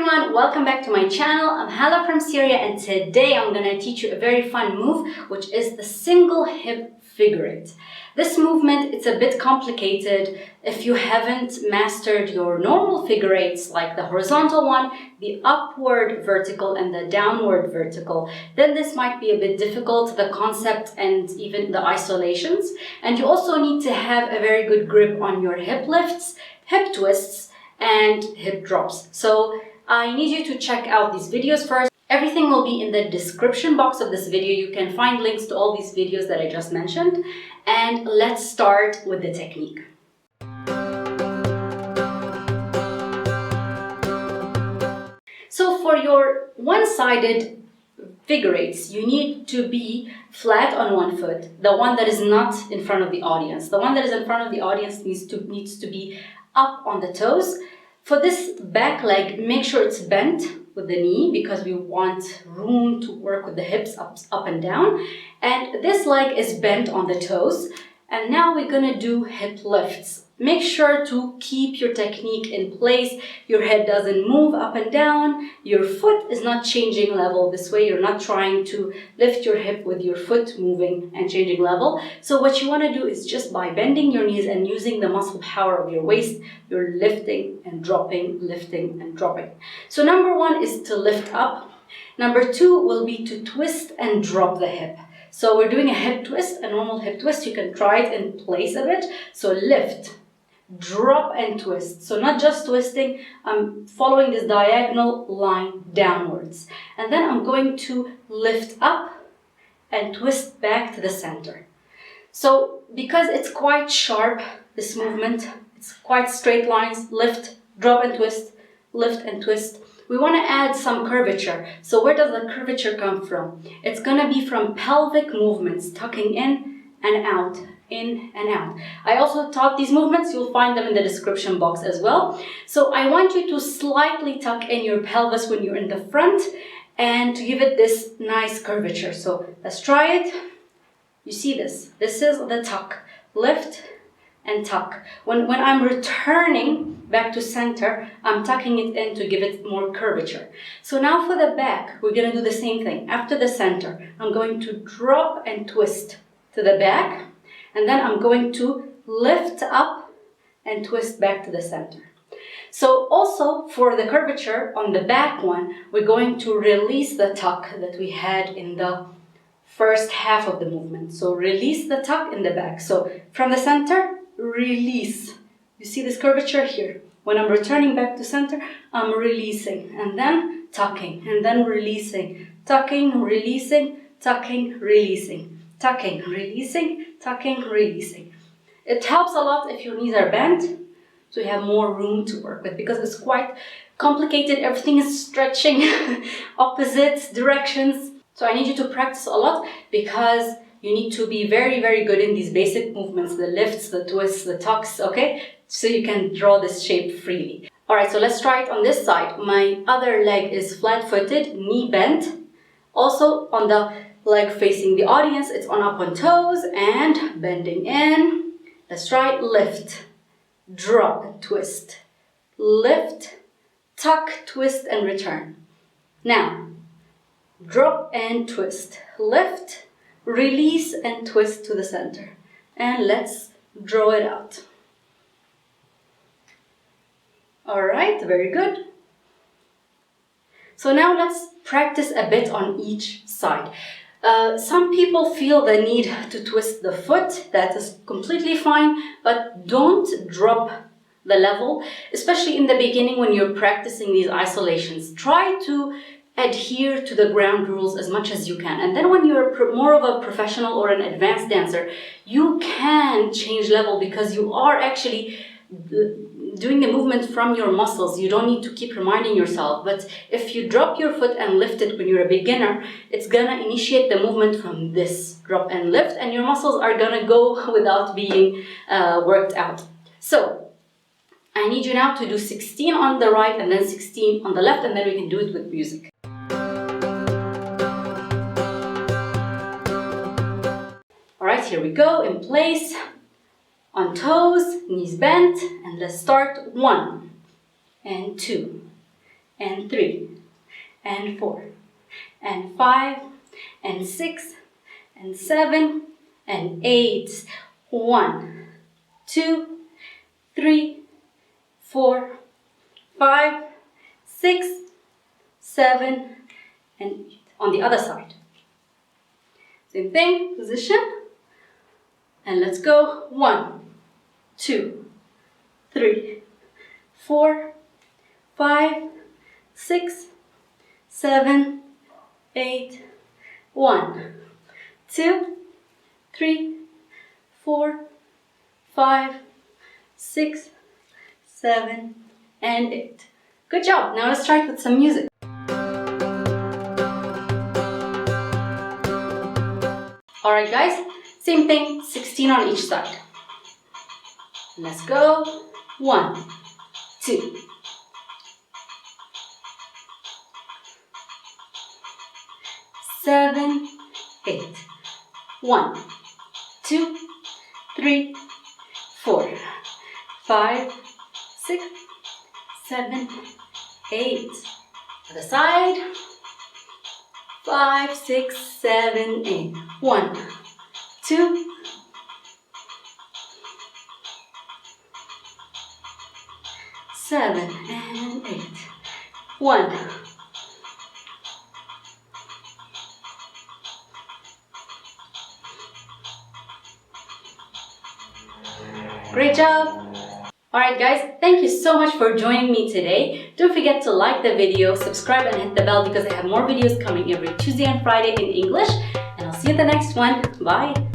everyone, welcome back to my channel. I'm Hala from Syria and today I'm going to teach you a very fun move, which is the single hip figure eight. This movement, it's a bit complicated if you haven't mastered your normal figure eights like the horizontal one, the upward vertical and the downward vertical. Then this might be a bit difficult, the concept and even the isolations. And you also need to have a very good grip on your hip lifts, hip twists, and hip drops. So I need you to check out these videos first. Everything will be in the description box of this video. You can find links to all these videos that I just mentioned. And let's start with the technique. So for your one-sided figure eights, you need to be flat on one foot, the one that is not in front of the audience. The one that is in front of the audience needs to be up on the toes. For this back leg, make sure it's bent with the knee because we want room to work with the hips up and down. And this leg is bent on the toes. And now we're gonna do hip lifts. Make sure to keep your technique in place. Your head doesn't move up and down. Your foot is not changing level. This way you're not trying to lift your hip with your foot moving and changing level. So what you want to do is just by bending your knees and using the muscle power of your waist, you're lifting and dropping, lifting and dropping. So number one is to lift up. Number two will be to twist and drop the hip. So we're doing a hip twist, a normal hip twist. You can try it in place a bit. So lift, drop and twist. So not just twisting, I'm following this diagonal line downwards. And then I'm going to lift up and twist back to the center. So because it's quite sharp, this movement, it's quite straight lines, lift, drop and twist, lift and twist. We want to add some curvature. So where does the curvature come from? It's going to be from pelvic movements, tucking in and out, in and out. I also taught these movements. You'll find them in the description box as well. So I want you to slightly tuck in your pelvis when you're in the front and to give it this nice curvature. So let's try it. You see this? This is the tuck. Lift and tuck. When I'm returning back to center, I'm tucking it in to give it more curvature. So now for the back, we're going to do the same thing. After the center, I'm going to drop and twist to the back, and then I'm going to lift up and twist back to the center. So also for the curvature on the back one, we're going to release the tuck that we had in the first half of the movement. So release the tuck in the back. So from the center, release. You see this curvature here? When I'm returning back to center, I'm releasing and then tucking and then releasing, tucking, releasing, tucking, releasing, tucking, releasing, tucking, releasing. It helps a lot if your knees are bent, so you have more room to work with because it's quite complicated. Everything is stretching opposite directions. So I need you to practice a lot because you need to be very, very good in these basic movements, the lifts, the twists, the tucks, okay? So you can draw this shape freely. All right, so let's try it on this side. My other leg is flat-footed, knee bent. Also on the leg facing the audience, it's up on toes and bending in. Let's try it. Lift, drop, twist, lift, tuck, twist, and return. Now, drop and twist, lift, release and twist to the center. And let's draw it out. All right, very good. So now let's practice a bit on each side. Some people feel the need to twist the foot. That is completely fine, but don't drop the level, especially in the beginning when you're practicing these isolations. Try to adhere to the ground rules as much as you can. And then when you're more of a professional or an advanced dancer, you can change level because you are actually doing the movement from your muscles. You don't need to keep reminding yourself. But if you drop your foot and lift it when you're a beginner, it's gonna initiate the movement from this drop and lift, and your muscles are gonna go without being worked out. So I need you now to do 16 on the right and then 16 on the left, and then we can do it with music. All right, here we go, in place, on toes, knees bent, and let's start 1 and 2 and 3, and 4, and 5, and 6, and 7, and 8. 1, 2, 3, 4, 5, 6, 7, and 8. On the other side. Same thing, position. And let's go. 1, 2, 3, 4, 5, 6, 7, 8. 1, 2, 3, 4, 5, 6, 7, and 8. Good job. Now let's try it with some music. Alright guys, same thing, 16 on each side. Let's go. 1, 2, 7, 8. 1, 2, 3, 4, 5, 6, 7, 8. Other side. 5, 6, 7, 8. 1, 2, 7, and 8. 1. Great job! Alright guys, thank you so much for joining me today. Don't forget to like the video, subscribe and hit the bell because I have more videos coming every Tuesday and Friday in English. And I'll see you in the next one. Bye!